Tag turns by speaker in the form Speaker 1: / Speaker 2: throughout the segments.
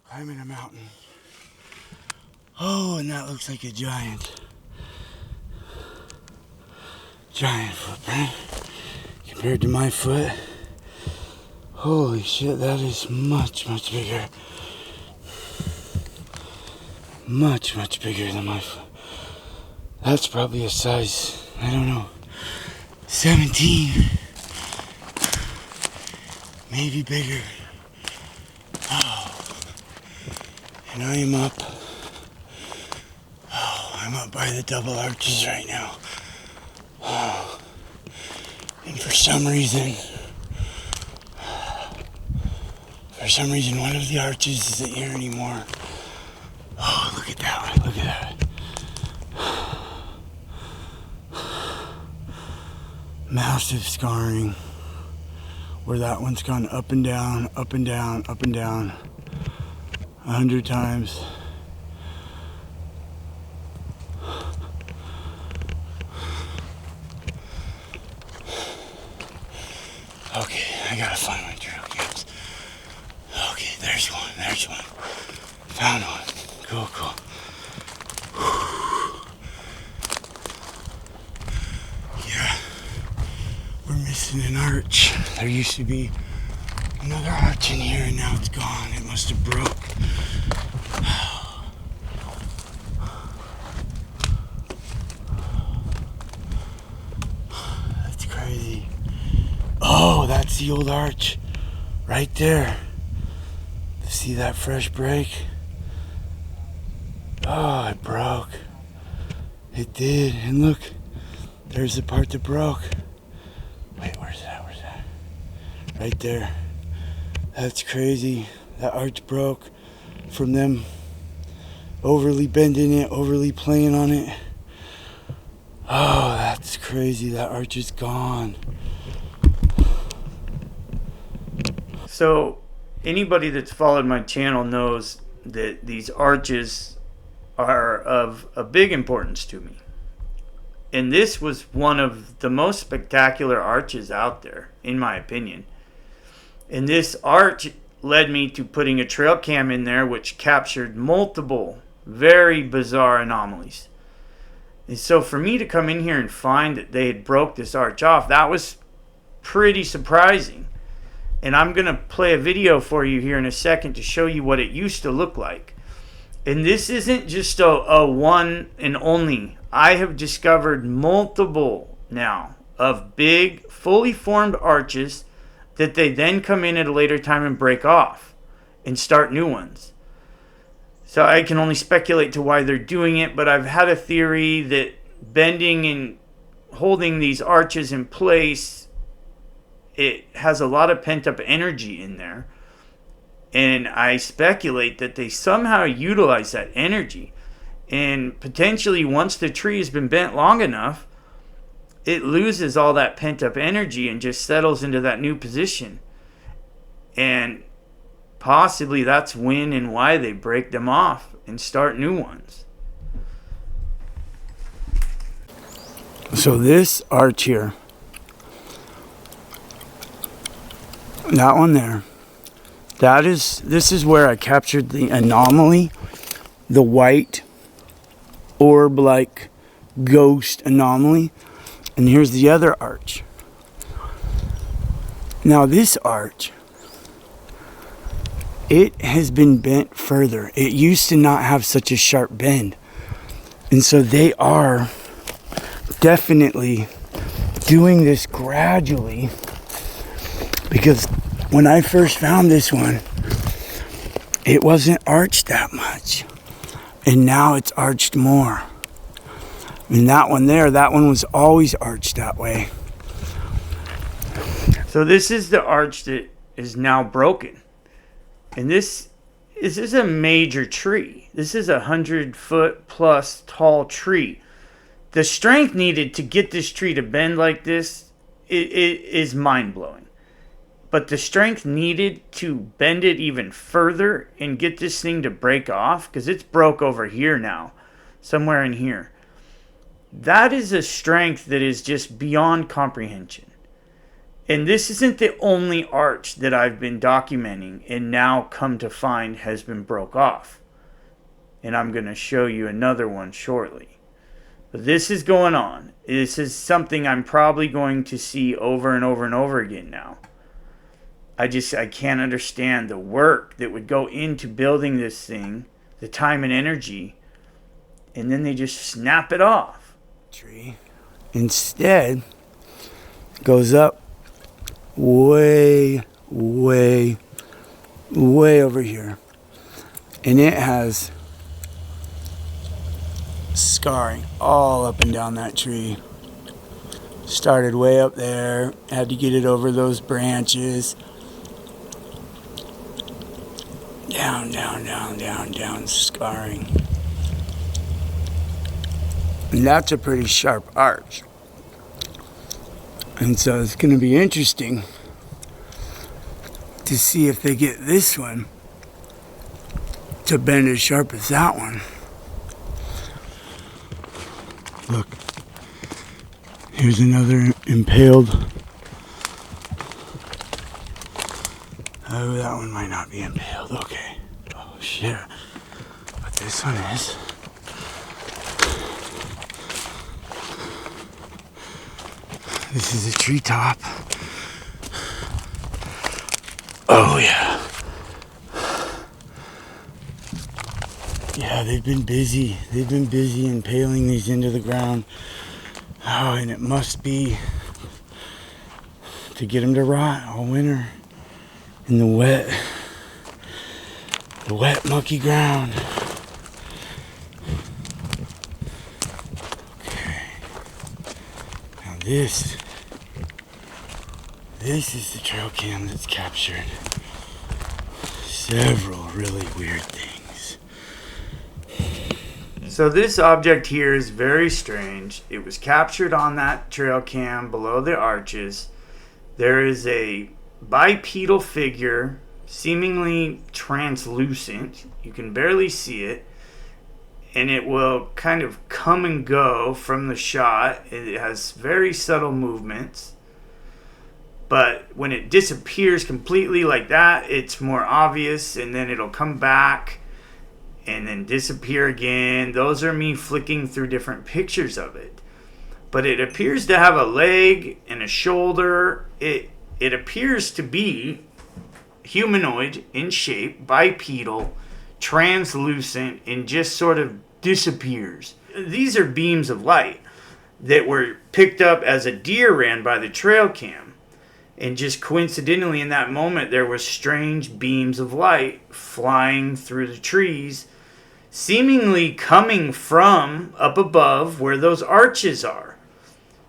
Speaker 1: climbing a mountain. Oh, and that looks like a giant footprint compared to my foot. Holy shit, that is much bigger. Much bigger than my foot. That's probably a size, I don't know, 17. Maybe bigger. Oh. And I am up. Oh, I'm up by the double arches right now. Oh. And for some reason, one of the arches isn't here anymore. Oh, look at that one. Look at that. Massive scarring. Where that one's gone up and down, up and down, up and down 100 times. Okay, I gotta find my trail cams. Okay, there's one. Found one. Cool. Yeah, we're missing an arch. There used to be another arch in here and now it's gone. It must have broke. That's crazy. Oh, that's the old arch right there. See that fresh break? Oh, it broke. It did. And look, there's the part that broke. Wait, where's that? Right there. That's crazy. That arch broke from them overly bending it, overly playing on it. Oh, that's crazy. That arch is gone.
Speaker 2: So anybody that's followed my channel knows that these arches are of a big importance to me. And this was one of the most spectacular arches out there, in my opinion. And this arch led me to putting a trail cam in there which captured multiple very bizarre anomalies. And so for me to come in here and find that they had broke this arch off, that was pretty surprising. And I'm going to play a video for you here in a second to show you what it used to look like. And this isn't just a one and only. I have discovered multiple now of big, fully formed arches that they then come in at a later time and break off and start new ones. So I can only speculate to why they're doing it, but I've had a theory that bending and holding these arches in place, it has a lot of pent-up energy in there. And I speculate that they somehow utilize that energy. And potentially once the tree has been bent long enough, it loses all that pent-up energy and just settles into that new position. And possibly that's when and why they break them off and start new ones.
Speaker 1: So this arch here, that one there, this is where I captured the anomaly, the white orb-like ghost anomaly. And here's the other arch. Now this arch, it has been bent further. It used to not have such a sharp bend. And so they are definitely doing this gradually, because when I first found this one, it wasn't arched that much. And now it's arched more. And that one there, that one was always arched that way.
Speaker 2: So this is the arch that is now broken. And this is a major tree. This is a 100-foot plus tall tree. The strength needed to get this tree to bend like this is mind-blowing. But the strength needed to bend it even further and get this thing to break off, because it's broke over here now, somewhere in here. That is a strength that is just beyond comprehension. And this isn't the only arch that I've been documenting and now come to find has been broke off. And I'm going to show you another one shortly. But this is going on. This is something I'm probably going to see over and over and over again now. I can't understand the work that would go into building this thing, the time and energy, and then they just snap it off.
Speaker 1: Tree. Instead, goes up way over here. And it has scarring all up and down that tree. Started way up there, had to get it over those branches. Down, scarring. And that's a pretty sharp arch. And so it's going to be interesting to see if they get this one to bend as sharp as that one. Look, here's another impaled. Oh, that one might not be impaled. Okay. Oh, shit. But this one is. This is a treetop. Oh, yeah. Yeah, they've been busy. They've been busy impaling these into the ground. Oh, and it must be to get them to rot all winter in the wet, mucky ground. Okay. Now this is the trail cam that's captured several really weird things.
Speaker 2: So this object here is very strange. It was captured on that trail cam below the arches. There is a bipedal figure, seemingly translucent. You can barely see it. And it will kind of come and go from the shot. It has very subtle movements. But when it disappears completely like that, it's more obvious. And then it'll come back and then disappear again. Those are me flicking through different pictures of it. But it appears to have a leg and a shoulder. It appears to be humanoid in shape, bipedal, translucent, and just sort of disappears. These are beams of light that were picked up as a deer ran by the trail cam. And just coincidentally in that moment, there were strange beams of light flying through the trees, seemingly coming from up above where those arches are.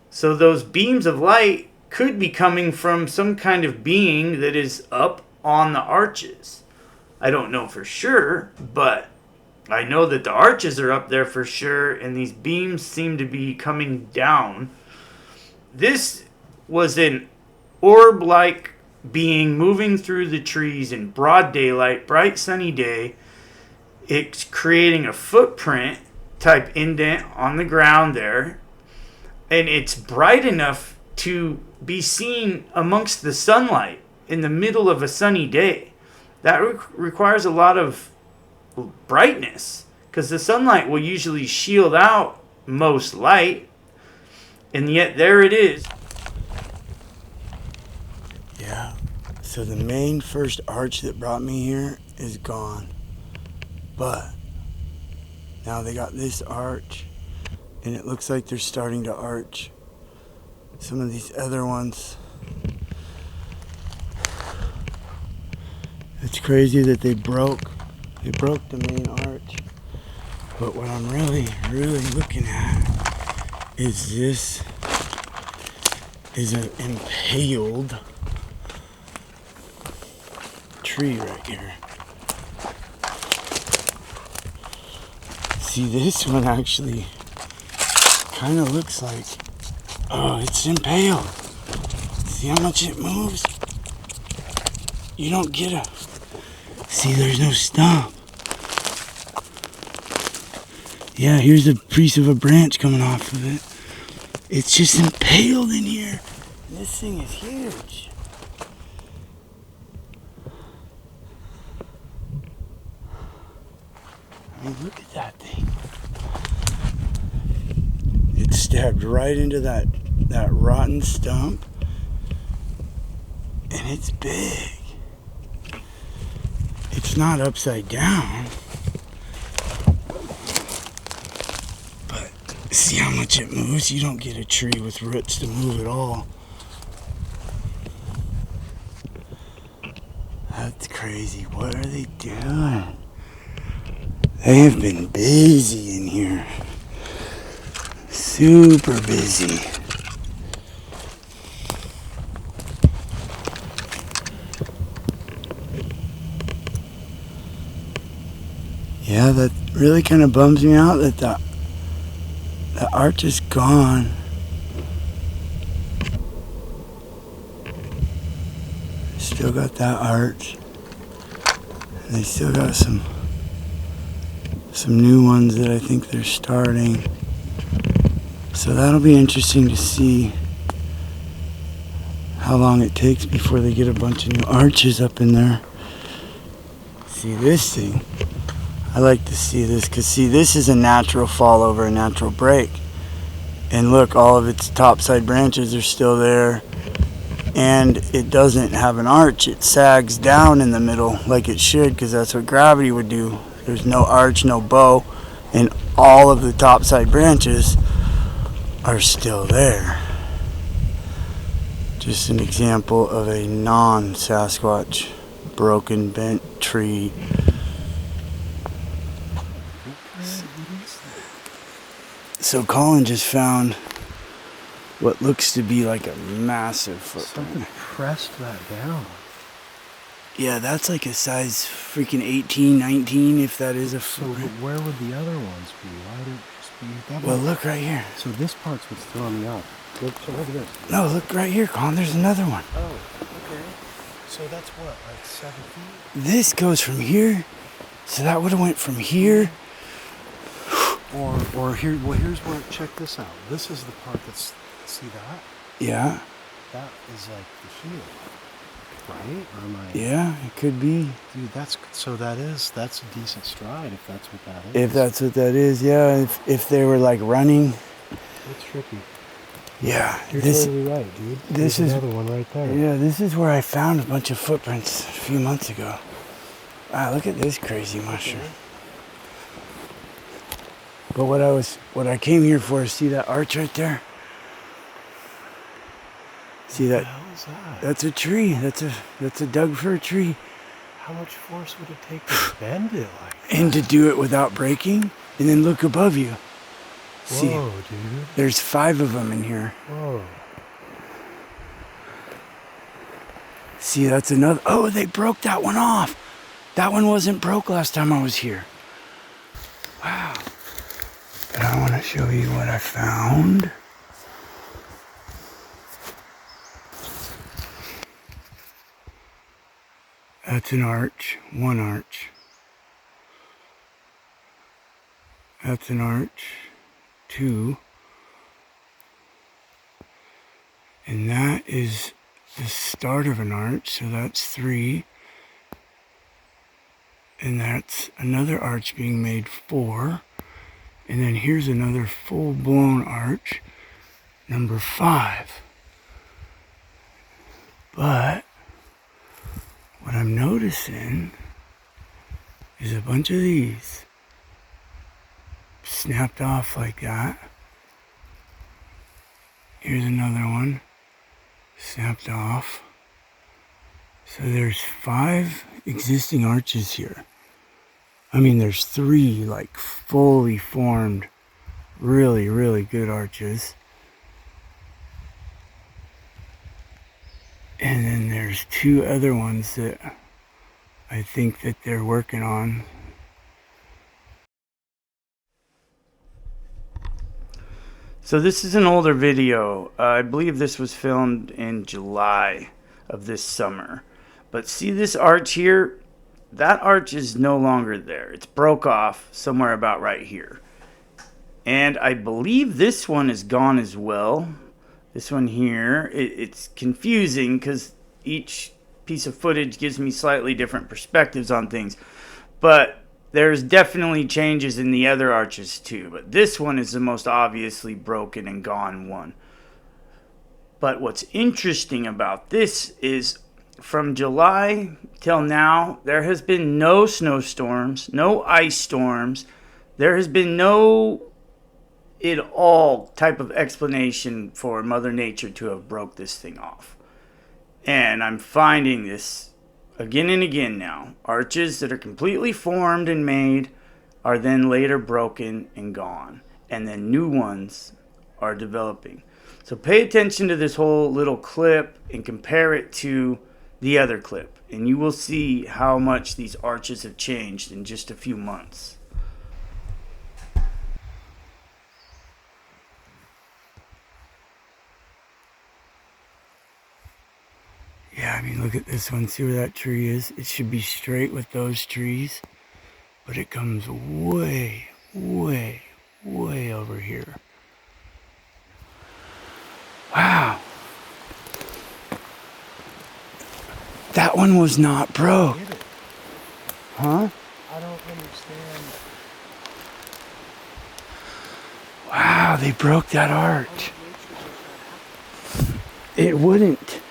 Speaker 2: So those beams of light could be coming from some kind of being that is up on the arches. I don't know for sure, but I know that the arches are up there for sure, and these beams seem to be coming down. This was an orb-like being moving through the trees in broad daylight, bright sunny day. It's creating a footprint type indent on the ground there, and it's bright enough to be seen amongst the sunlight in the middle of a sunny day. That requires a lot of brightness, because the sunlight will usually shield out most light, and yet there it is.
Speaker 1: Yeah, so the main first arch that brought me here is gone. But now they got this arch, and it looks like they're starting to arch some of these other ones. It's crazy that they broke the main arch. But what I'm really looking at is this is an impaled tree right here. See, this one actually kind of looks like, oh, it's impaled. See how much it moves? You don't get a, see, there's no stump. Yeah, here's a piece of a branch coming off of it. It's just impaled in here. This thing is huge. I mean, look at that thing. It stabbed right into that rotten stump. And it's big. It's not upside down. But see how much it moves? You don't get a tree with roots to move at all. That's crazy. What are they doing? They have been busy in here. Super busy. Yeah, that really kind of bums me out that the arch is gone. Still got that arch. And they still got some new ones that I think they're starting. So that'll be interesting to see how long it takes before they get a bunch of new arches up in there. See this thing? I like to see this because see, this is a natural fall over, a natural break. And look, all of its topside branches are still there. And it doesn't have an arch. It sags down in the middle like it should because that's what gravity would do. There's no arch, no bow, and all of the topside branches are still there. Just an example of a non-Sasquatch broken, bent tree. So Colin just found what looks to be like a massive footprint.
Speaker 3: Something pressed that down.
Speaker 1: Yeah, that's like a size freaking 18, 19, if that is a footprint.
Speaker 3: So where would the other ones be? Why would it just be that?
Speaker 1: Well, look right here.
Speaker 3: So this part's what's throwing me off. Look at this.
Speaker 1: No, look right here, Colin. There's another one.
Speaker 3: Oh, okay. So that's what, like 7 feet?
Speaker 1: This goes from here. So that would have went from here.
Speaker 3: Or here, well, here's where, check this out. This is the part that's, see that?
Speaker 1: Yeah.
Speaker 3: That is like the heel, right? Or am I?
Speaker 1: Yeah, it could be.
Speaker 3: Dude, that's a decent stride if that's what that is.
Speaker 1: If that's what that is, yeah. If they were like running.
Speaker 3: That's tricky.
Speaker 1: Yeah.
Speaker 3: You're totally right, dude.
Speaker 1: This
Speaker 3: There's
Speaker 1: is
Speaker 3: another one right there.
Speaker 1: Yeah, this is where I found a bunch of footprints a few months ago. Wow, look at this crazy mushroom. But what I came here for is see that arch right there? See that?
Speaker 3: What the hell is that?
Speaker 1: That's a tree. That's a Doug fir tree.
Speaker 3: How much force would it take to bend it like that?
Speaker 1: And to do it without breaking, and then look above you. See,
Speaker 3: Whoa, dude.
Speaker 1: there's 5 of them in here.
Speaker 3: Whoa.
Speaker 1: See, that's another. Oh, they broke that one off. That one wasn't broke last time I was here. Wow. But I want to show you what I found. That's an arch, one arch. That's an arch, 2. And that is the start of an arch, so that's 3. And that's another arch being made, 4. And then here's another full-blown arch, number 5. But what I'm noticing is a bunch of these snapped off like that. Here's another one snapped off. So there's 5 existing arches here. I mean, there's 3 like fully formed, really, really good arches. And then there's 2 other ones that I think that they're working on.
Speaker 2: So this is an older video. I believe this was filmed in July of this summer. But see this arch here? That arch is no longer there. It's broke off somewhere about right here. And I believe this one is gone as well. This one here, it's confusing because each piece of footage gives me slightly different perspectives on things. But there's definitely changes in the other arches too. But this one is the most obviously broken and gone one. But what's interesting about this is from July till now, there has been no snowstorms, no ice storms. There has been no at all type of explanation for Mother Nature to have broke this thing off. And I'm finding this again and again now. Arches that are completely formed and made are then later broken and gone. And then new ones are developing. So pay attention to this whole little clip and compare it to the other clip. And you will see how much these arches have changed in just a few months.
Speaker 1: Yeah, I mean, look at this one. See where that tree is? It should be straight with those trees, but it comes way, way, way over here. Wow. That one was not broke. Huh?
Speaker 3: I don't understand.
Speaker 1: Wow, they broke that arch. It wouldn't.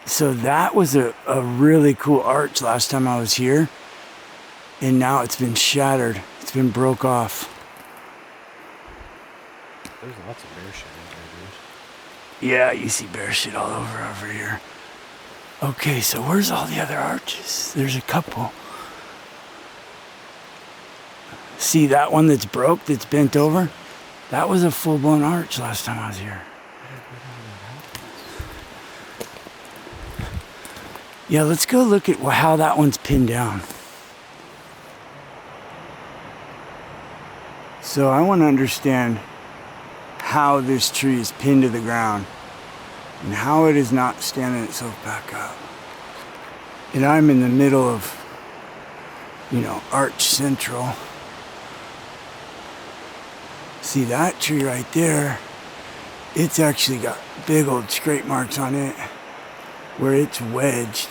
Speaker 1: So that was a really cool arch last time I was here. And now it's been shattered. It's been broke off.
Speaker 3: There's lots of bear shit in there, dude.
Speaker 1: Yeah, you see bear shit all over here. Okay, so where's all the other arches? There's a couple. See that one that's broke, that's bent over? That was a full-blown arch last time I was here. Yeah, let's go look at how that one's pinned down. So I want to understand how this tree is pinned to the ground and how it is not standing itself back up. And I'm in the middle of, Arch Central. See that tree right there? It's actually got big old scrape marks on it where it's wedged.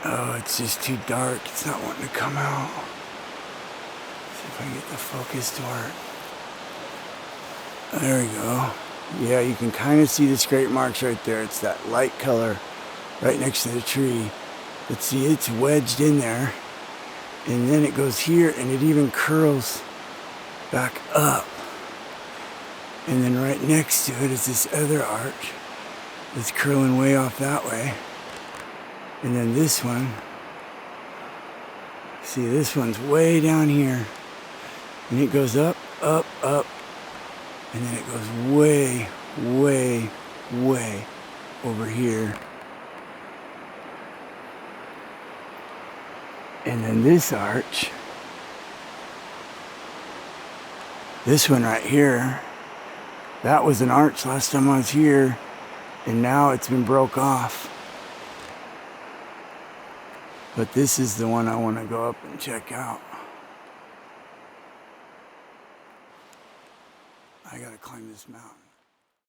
Speaker 1: Oh, it's just too dark. It's not wanting to come out. See if I can get the focus to work. There we go. Yeah, you can kind of see the scrape marks right there. It's that light color right next to the tree. But see, it's wedged in there. And then it goes here and it even curls back up. And then right next to it is this other arch that's curling way off that way. And then this one, see, this one's way down here. And it goes up, up, up. And then it goes way, way, way over here. And then this arch, this one right here, that was an arch last time I was here, and now it's been broke off. But this is the one I want to go up and check out. I gotta climb this mountain.